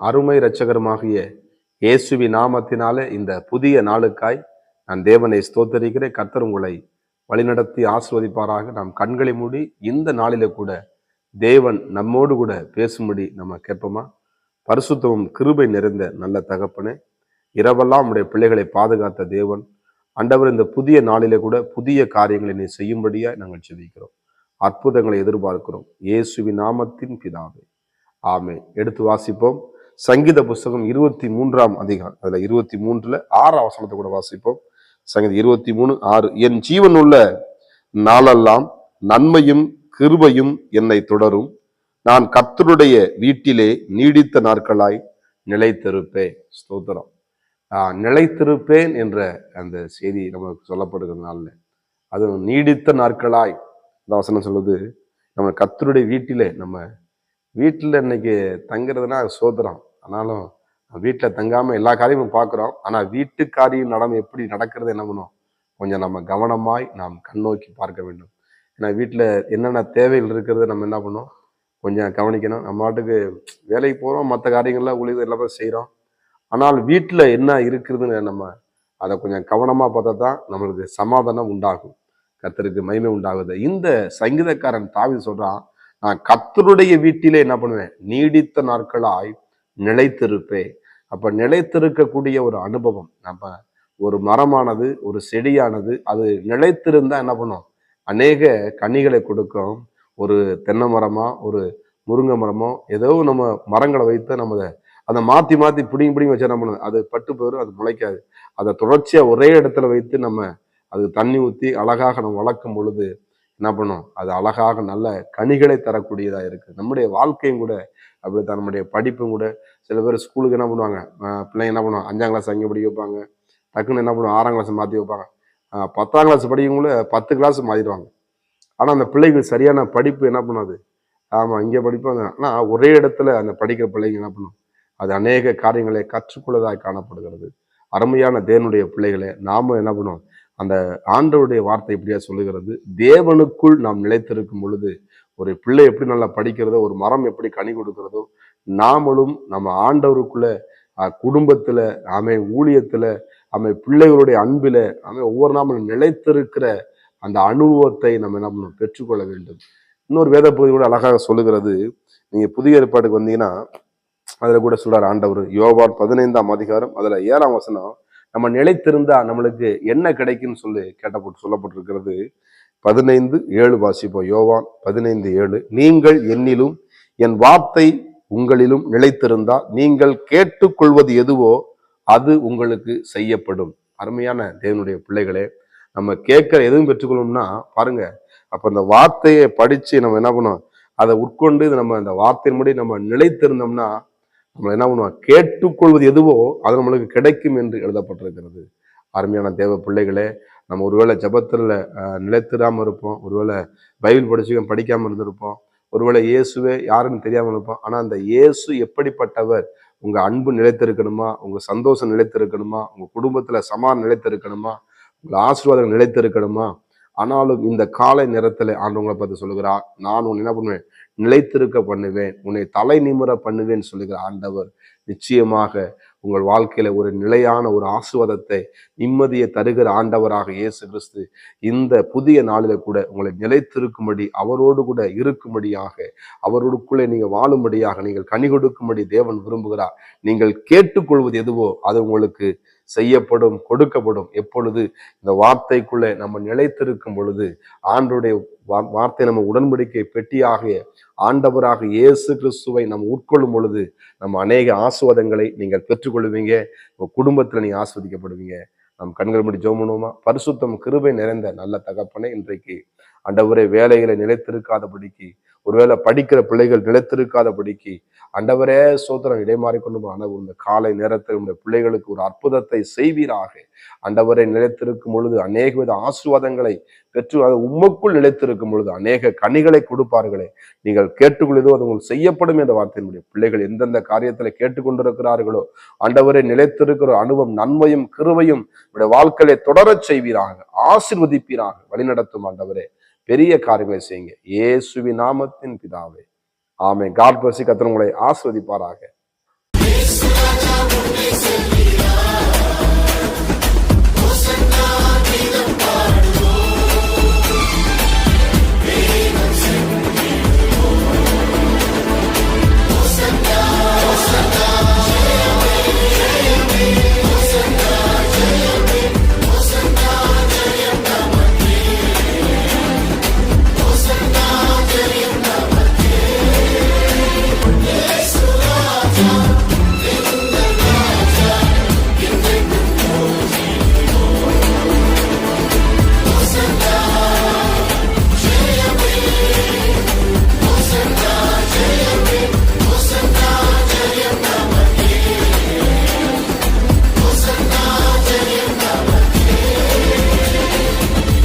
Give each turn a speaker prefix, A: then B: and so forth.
A: அருமை இரட்சகருமாகிய இயேசுவி நாமத்தினாலே இந்த புதிய நாளுக்காய் நான் தேவனை ஸ்தோத்தரிக்கிறேன். கர்த்தர் உங்களை வழிநடத்தி ஆசீர்வதிப்பாராக. நாம் கண்களை மூடி இந்த நாளில கூட தேவன் நம்மோடு கூட பேசும்படி நம்ம கேட்போமா? பரிசுத்தமும் கிருபை நிறைந்த நல்ல தகப்பனே, இரவெல்லாம் உடைய பிள்ளைகளை பாதுகாத்த தேவன் ஆண்டவர், இந்த புதிய நாளிலே கூட புதிய காரியங்களை நீ செய்யும்படியா நாங்கள் ஜெபிக்கிறோம். அற்புதங்களை எதிர்பார்க்கிறோம். இயேசுவின் நாமத்தின் பிதாவே, ஆமென். எடுத்து வாசிப்போம். சங்கீத புஸ்தகம் 23ஆம் அதிகாரம், அதுல 23ல 6ஆம் வசனத்தை கூட வாசிப்போம். சங்கீதம் 23:6. என் ஜீவன் உள்ள நாளெல்லாம் நன்மையும் கிருபையும் என்னை தொடரும். நான் கர்த்தருடைய வீட்டிலே நீடித்த நாட்களாய் நிலைத்திருப்பேன். ஸ்தோத்திரம். நிலைத்திருப்பேன் என்ற அந்த செய்தி நமக்கு சொல்லப்படுகிறதுனால, அது நீடித்த நாட்களாய் இந்த வசனம் சொல்லுது. நம்ம கர்த்தருடைய வீட்டிலே, நம்ம வீட்டில் இன்னைக்கு தங்குறதுனா சோதரம். ஆனாலும் வீட்டில் தங்காமல் எல்லா காரியமும் பார்க்குறோம். ஆனால் வீட்டு காரியம் எப்படி நடக்கிறது என்ன பண்ணும், கொஞ்சம் நம்ம கவனமாய் நாம் கண்ணோக்கி பார்க்க வேண்டும். ஏன்னா வீட்டில் என்னென்ன தேவைகள் இருக்கிறது நம்ம என்ன பண்ணோம், கொஞ்சம் கவனிக்கணும். நம்ம பாட்டுக்கு வேலைக்கு போகிறோம், மற்ற காரியங்கள்லாம் உழைது எல்லாமே செய்கிறோம். ஆனால் வீட்டில் என்ன இருக்குதுன்னு நம்ம அதை கொஞ்சம் கவனமாக பார்த்தா தான் நம்மளுக்கு சமாதானம் உண்டாகும், கர்த்தருக்கு மகிமை உண்டாகுது. இந்த சங்கீதக்காரன் தாவீது சொல்கிறான், நான் கர்த்தருடைய வீட்டிலே என்ன பண்ணுவேன், நீடித்த நாட்களாய் நிலைத்திருப்பேன். அப்ப நிலைத்திருக்கக்கூடிய ஒரு அனுபவம். நம்ம ஒரு மரமானது, ஒரு செடியானது அது நிலைத்திருந்தா என்ன பண்ணும், அநேக கனிகளை கொடுக்கும். ஒரு தென்னை மரமா, ஒரு முருங்கை மரமோ, ஏதோ நம்ம மரங்களை வைத்து நம்ம அதை மாத்தி மாத்தி பிடிங்கி வச்சு என்ன பண்ணுது, அது பட்டு போயிடும், அது முளைக்காது. அதை தொடர்ச்சியா ஒரே இடத்துல வைத்து நம்ம அது தண்ணி ஊற்றி அழகாக நம்ம வளர்க்கும் பொழுது என்ன பண்ணும், அது அழகாக நல்ல கனிகளை தரக்கூடியதா இருக்கு. நம்முடைய வாழ்க்கையும் கூட அப்படித்தான், நம்முடைய படிப்பும் கூட. சில பேர் ஸ்கூலுக்கு என்ன பண்ணுவாங்க, பிள்ளைங்க என்ன பண்ணுவாங்க, 5ஆம் கிளாஸ் அங்கே படிக்க வைப்பாங்க, டக்குன்னு என்ன பண்ணுவாங்க 6ஆம் கிளாஸ் மாற்றி வைப்பாங்க. 10ஆம் கிளாஸ் படிக்கவங்கள 10 கிளாஸ் மாறிடுவாங்க. ஆனால் அந்த பிள்ளைகள் சரியான படிப்பு என்ன பண்ணாது, ஆமாம் இங்கே படிப்பாங்க. ஆனால் ஒரே இடத்துல அந்த படிக்கிற பிள்ளைங்க என்ன பண்ணும், அது அநேக காரியங்களை கற்றுக்கொள்ளதாக காணப்படுகிறது. அருமையான தேவனுடைய பிள்ளைகளை நாம என்ன பண்ணுவோம், அந்த ஆண்டவருடைய வார்த்தை இப்படியா சொல்லுகிறது, தேவனுக்குள் நாம் நிலைத்திருக்கும் பொழுது ஒரு பிள்ளை எப்படி நல்லா படிக்கிறதோ, ஒரு மரம் எப்படி கனி கொடுக்கிறதோ, நாமளும் நம்ம ஆண்டவருக்குள்ள குடும்பத்துல, ஊழியத்துல, பிள்ளைகளுடைய அன்பில, ஒவ்வொரு நாமளும் நிலைத்திருக்கிற அந்த அனுபவத்தை நம்ம என்ன பண்ணணும், பெற்றுக்கொள்ள வேண்டும். இன்னொரு வேத பகுதி கூட அழகாக சொல்லுகிறது. நீங்க புதிய ஏற்பாட்டுக்கு வந்தீங்கன்னா அதுல கூட சொல்றாரு ஆண்டவர், யோவான் 15ஆம் அதிகாரம் அதுல 7ஆம் வசனம், நம்ம நிலைத்திருந்தா நம்மளுக்கு என்ன கிடைக்குன்னு சொல்லப்பட்டிருக்கிறது. 15:7 வாசிப்போம். யோவான் 15:7. நீங்கள் என்னிலும் என் வார்த்தை உங்களிலும் நிலைத்திருந்தா நீங்கள் கேட்டுக்கொள்வது எதுவோ அது உங்களுக்கு செய்யப்படும். அருமையான தேவனுடைய பிள்ளைகளே, நம்ம கேட்கிற எதுவும் பெற்றுக்கொள்ளணும்னா பாருங்க, அப்ப அந்த வார்த்தையை படிச்சு நம்ம என்ன பண்ணோம், அதை உட்கொண்டு நம்ம அந்த வார்த்தையின்படி நம்ம நிலைத்திருந்தோம்னா நம்ம என்ன பண்ணுவோம், கேட்டுக்கொள்வது எதுவோ அது நம்மளுக்கு கிடைக்கும் என்று எழுதப்பட்டிருக்கிறது. அருமையான தேவ பிள்ளைகளே, நம்ம ஒருவேளை ஜபத்துல நிலைத்திராம இருப்போம், ஒருவேளை பைபிள் படிக்காம இருந்திருப்போம், ஒருவேளை இயேசுவே யாருன்னு தெரியாம இருப்போம். ஆனா அந்த இயேசு எப்படிப்பட்டவர், உங்க அன்பு நிலைத்திருக்கணுமா, உங்க சந்தோஷம் நிலைத்திருக்கணுமா, உங்க குடும்பத்துல சமாதானம் நிலைத்திருக்கணுமா, உங்க ஆசீர்வாதம் நிலைத்திருக்கணுமா. ஆனாலும் இந்த காலை நேரத்துல ஆண்டவங்களை பார்த்து சொல்லுகிறார், நான் உன்னை என்ன பண்ணுவேன், நிலைத்திருக்க பண்ணுவேன், உன்னை தலை நிமிர பண்ணுவேன்னு சொல்லுகிற ஆண்டவர் நிச்சயமாக உங்கள் வாழ்க்கையில ஒரு நிலையான ஒரு ஆசீர்வாதத்தை, நிம்மதியை தருகிற ஆண்டவராக இயேசு கிறிஸ்து இந்த புதிய நாளில கூட உங்களை நிலைத்திருக்கும்படி, அவரோடு கூட இருக்கும்படியாக, அவரோடுக்குள்ளே நீங்க வாழும்படியாக, நீங்கள் கனி கொடுக்கும்படி தேவன் விரும்புகிறார். நீங்கள் கேட்டுக்கொள்வது எதுவோ அது உங்களுக்கு செய்யப்படும், கொடுக்கப்படும். எப்பொழுது இந்த வார்த்தைக்குள்ளே நம்ம நிலைத்திருக்கும் பொழுது, ஆண்டவருடைய வார்த்தை நம்ம உடன்படிக்கை பெட்டியாக ஆண்டவராக இயேசு கிறிஸ்துவை நம்ம உட்கொள்ளும் பொழுது நம்ம அநேக ஆசீர்வாதங்களை நீங்கள் பெற்றுக்கொள்வீங்க. உங்க குடும்பத்துல நீங்க ஆஸ்வதிக்கப்படுவீங்க. நம் கண்கள் மூடி ஜெபம் பண்ணுவோமா? பரிசுத்தம் கிருபை நிறைந்த நல்ல தகப்பனே, இன்றைக்கு ஆண்டவரே வேலைகளை நிலைத்திருக்காதபடிக்கு, ஒருவேளை படிக்கிற பிள்ளைகள் நிலைத்திருக்காதபடிக்கு ஆண்டவரே சோத்திரம் இடைமாறி கொண்டு ஆண்டவர் இந்த காலை நேரத்தில் உடைய பிள்ளைகளுக்கு ஒரு அற்புதத்தை செய்வீராக. ஆண்டவரை நிலைத்திருக்கும் பொழுது அநேக வித ஆசீர்வாதங்களை பெற்று அது உமக்குள் நிலைத்திருக்கும் பொழுது அநேக கனிகளை கொடுப்பார்களே. நீங்கள் கேட்டுக்கொள்வதோ அது உங்களுக்கு செய்யப்படும் என்ற வார்த்தையினுடைய பிள்ளைகள் எந்தெந்த காரியத்துல கேட்டுக்கொண்டிருக்கிறார்களோ ஆண்டவரை நிலைத்திருக்கிற அனுபவம், நன்மையும் கிருபையும் உடைய வாழ்க்கையை தொடரச் செய்வீராக, ஆசீர்வதிப்பீராக, வழிநடத்தும் ஆண்டவரே. பெரிய காரியங்களை செய்யுங்க இயேசுவின் நாமத்தின் பிதாவே, ஆமென். God bless you. கர்த்தர் உங்களை ஆசீர்வதிப்பாராக.
B: இயேசு ராஜா முன்னே செல்லும்